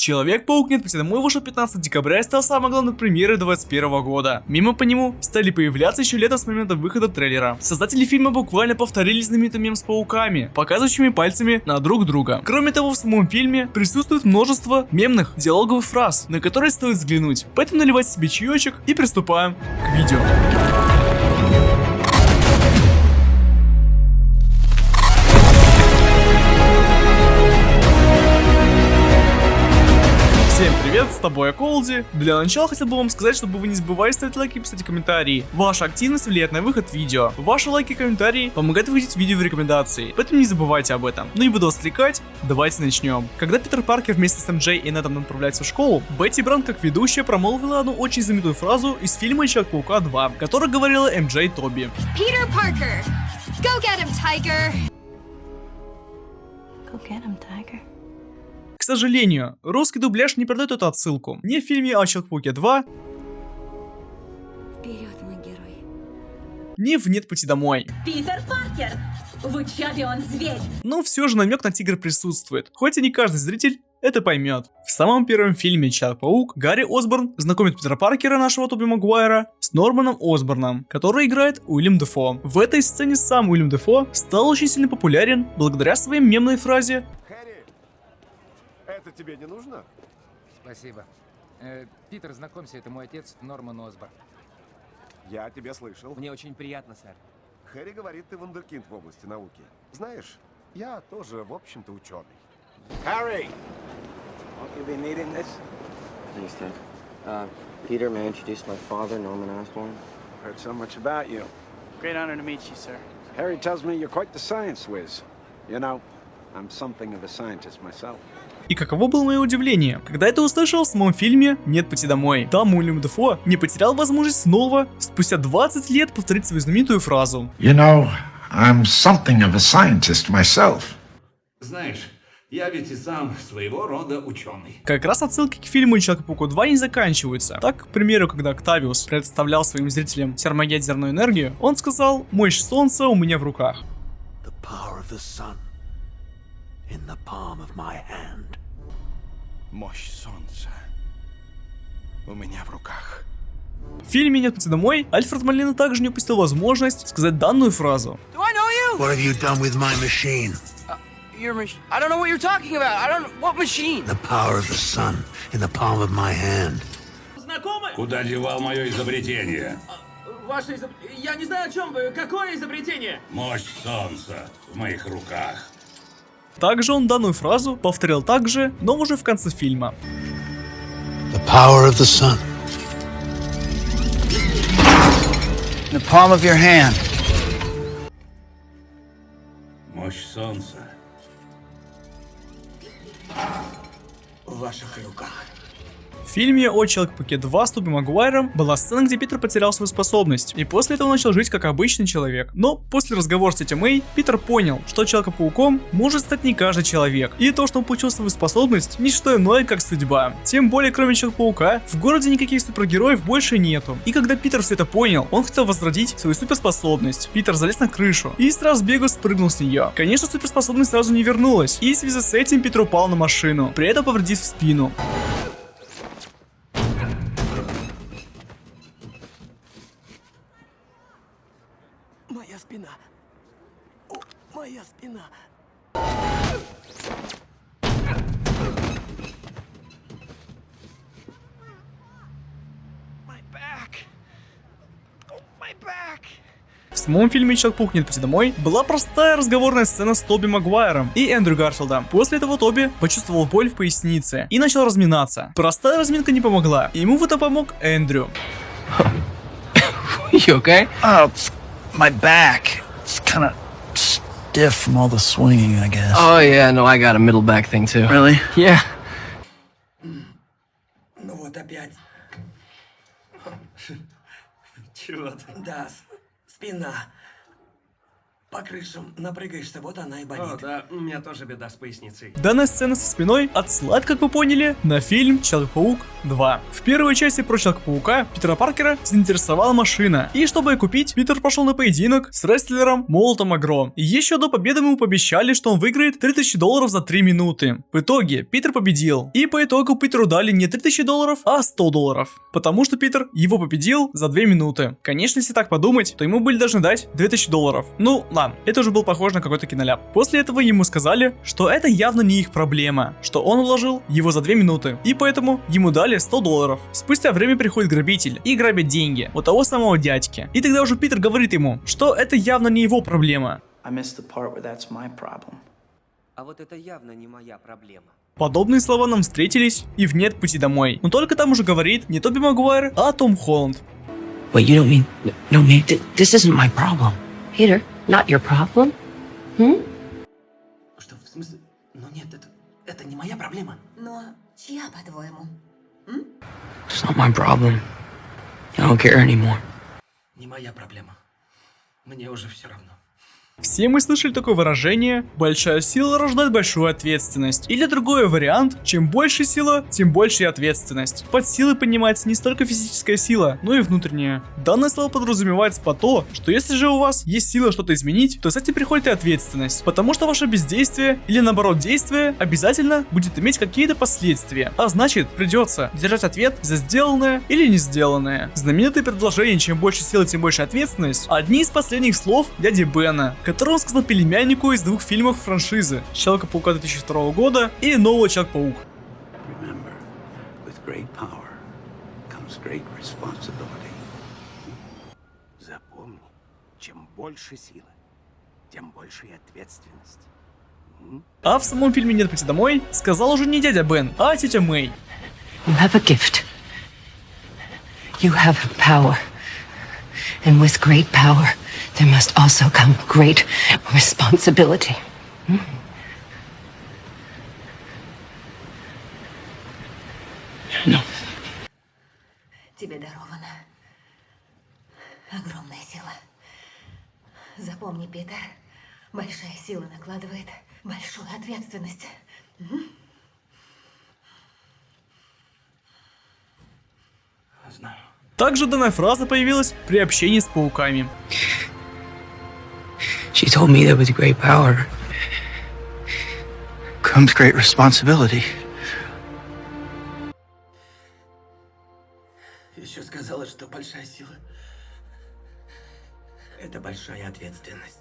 Человек-паук Нет пути домой вышел 15 декабря и стал самой главной премьерой 2021 года. Мимо по нему стали появляться еще летом с момента выхода трейлера. Создатели фильма буквально повторили знаменитый мем с пауками, показывающими пальцами на друг друга. Кроме того, в самом фильме присутствует множество мемных диалоговых фраз, на которые стоит взглянуть. Поэтому наливайте себе чаечек и приступаем к видео. Всем привет, с тобой Колди. Для начала хотел бы вам сказать, чтобы вы не забывали ставить лайки и писать комментарии. Ваша активность влияет на выход видео. Ваши лайки и комментарии помогают выходить видео в рекомендации, поэтому не забывайте об этом. Ну и буду вас отвлекать, давайте начнем. Когда Питер Паркер вместе с МД и Недом направляются в школу, Бетти Бранд как ведущая промолвила одну очень знаменитую фразу из фильма Человек-паука 2, которая говорила МД Тоби. Peter Parker, go get him, Tiger. Go get him, Tiger. К сожалению, русский дубляж не передает эту отсылку. Ни в фильме о Человеке-пауке 2, Вперед, мой герой. ни в Нет пути домой. Питер Паркер! В учебе он зверь! Но все же намек на тигра присутствует, хоть и не каждый зритель это поймет. В самом первом фильме Человек-паук Гарри Осборн знакомит Питера Паркера, нашего Тоби Магуайра, с Норманом Осборном, который играет Уильям Дефо. В этой сцене сам Уильям Дефо стал очень сильно популярен благодаря своей мемной фразе Хэри, это тебе не нужно? Спасибо. Питер, знакомься, это мой отец Норман Осборн. Я о тебе слышал. Мне очень приятно, сэр. Хэри говорит, ты вундеркинд в области науки. Знаешь, я тоже, в общем-то, ученый. Harry! Won't you be needing this? Thanks, Dad. Peter, may I introduce my father, Norman Osborn? Heard so much about you. Great honor to meet you, sir. Harry tells me you're quite the science whiz. You know, I'm something of a scientist myself. И каково было мое удивление, когда это услышал в самом фильме «Нет пути домой». Там Уильям Дефо не потерял возможность снова, спустя 20 лет, повторить свою знаменитую фразу. You know, I'm something of a scientist myself. Знаешь, я ведь и сам своего рода ученый. Как раз отсылки к фильму Человек-пауку 2 не заканчиваются. Так, к примеру, когда Октавиус представлял своим зрителям термоядерную энергию, он сказал: «Мощь солнца у меня в руках». The power of the sun in the palm of my hand. Мощь солнца у меня в руках. В фильме «Нет пути домой» Альфред Молина также не упустил возможность сказать данную фразу. Do I know you? What have you done with my machine? Your machine? I don't know what you're talking about. I don't. What machine? The power of the sun in the palm of my hand. Знакомы? Куда девал мое изобретение? Ваше Я не знаю, о чем вы. Какое изобретение? Мощь солнца в моих руках. Также он данную фразу повторил также, но уже в конце фильма. The power of the sun. The palm of your hand. Мощь солнца В ваших руках. В фильме о Человеке-пауке 2 с Тоби Магуайром была сцена, где Питер потерял свою способность, и после этого начал жить как обычный человек. Но после разговора с тетей Мэй, Питер понял, что Человеком-пауком может стать не каждый человек, и то, что он получил свою способность, не что иное, как судьба. Тем более, кроме Человека-паука, в городе никаких супергероев больше нету. И когда Питер все это понял, он хотел возродить свою суперспособность. Питер залез на крышу и с разбегу спрыгнул с нее. Конечно, суперспособность сразу не вернулась, и в связи с этим Питер упал на машину, при этом повредив спину. Моя спина. О, моя спина. My back. Oh, my back. В самом фильме «Человек-паук Нет пути домой» была простая разговорная сцена с Тоби Магуайром и Эндрю Гарфилдом. После этого Тоби почувствовал боль в пояснице и начал разминаться. Простая разминка не помогла, и ему в этом помог Эндрю. You okay? Oh, my back. It's kind of stiff from all the swinging, I guess. Oh yeah, no, I got a middle back thing too. Really? Yeah. Ну вот опять. Чего ты? Да, спина. По крышам напрыгаешься, вот она и болит. О, да, у меня тоже беда с поясницей. Данная сцена со спиной отсылает, как вы поняли, на фильм «Человек-паук 2. В первой части про Человека-паука Питера Паркера заинтересовала машина, и чтобы ее купить, Питер пошел на поединок с рестлером Молотом Агро. И еще до победы ему пообещали, что он выиграет $3000 за 3 минуты. В итоге Питер победил, и по итогу Питеру дали не $3000, а $100, потому что Питер его победил за 2 минуты. Конечно, если так подумать, то ему были должны дать $2000. Ну ладно, это уже был похож на какой-то киноляп. После этого ему сказали, что это явно не их проблема, что он уложил его за 2 минуты, и поэтому ему дали $100. Спустя время приходит грабитель и грабит деньги у того самого дядьки. И тогда уже Питер говорит ему, что это явно не его проблема. I missed the part where that's my problem. А вот это явно не моя проблема. Подобные слова нам встретились и в «Нет пути домой». Но только там уже говорит не Тоби Магуайр, а Том Холланд. Wait, you don't mean... No, man, this isn't my problem. Peter, not your problem? Что, в смысле? Ну нет, это не моя проблема. Но чья, по-твоему? It's not my problem. I don't care anymore. Не моя проблема. Мне уже все равно. Все мы слышали такое выражение: большая сила рождает большую ответственность. Или другой вариант: чем больше сила, тем больше и ответственность. Под силой понимается не столько физическая сила, но и внутренняя. Данное слово подразумевается по то, что если же у вас есть сила что-то изменить, то с этим приходит и ответственность. Потому что ваше бездействие или наоборот действие обязательно будет иметь какие-то последствия. А значит, придется держать ответ за сделанное или не сделанное. Знаменитое предложение «чем больше силы, тем больше ответственность» — одни из последних слов дяди Бена, который он сказал племяннику из 2 фильмов франшизы Человека-паука 2002 года и Нового Человек-паук. Запомни, чем больше силы, тем больше и ответственность. А в самом фильме «Нет пути домой» сказал уже не дядя Бен, а тетя Мэй. You have a gift. You have power. And with great power, there must also come great responsibility. No. Тебе дарована огромная сила. Запомни, Питер, большая сила накладывает большую ответственность. Знаю. Также данная фраза появилась при общении с пауками. She told me that with great power comes great responsibility. Еще сказала, что большая сила — это большая ответственность.